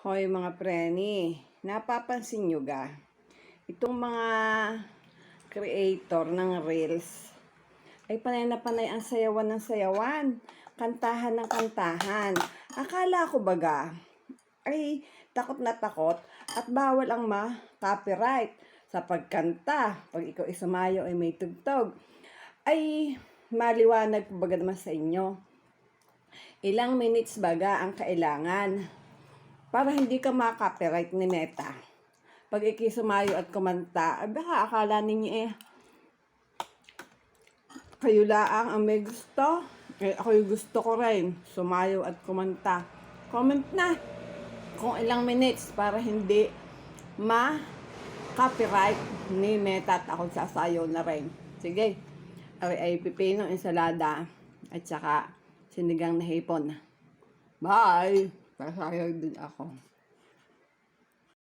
Hoy mga preni, napapansin nyo ga? Itong mga creator ng Reels ay panay na panay ang sayawan ng sayawan, kantahan ng kantahan. Akala ko baga ay takot na takot at bawal ang ma-copyright sa pagkanta. Pag ikaw isumayo ay may tugtog. Ay maliwanag ko baga naman sa inyo. Ilang minutes baga ang kailangan para hindi ka ma-copyright ni Meta. Pag ikisumayo at kumanta, baka akala ninyo kayo laang ang may gusto. Ako yung gusto ko rin, sumayo at kumanta. Comment na kung ilang minutes para hindi ma-copyright ni Meta at ako sasayaw na rin. Sige, ay pipinong ensalada at saka sinigang na hipon. Bye! Sasayaw din ako.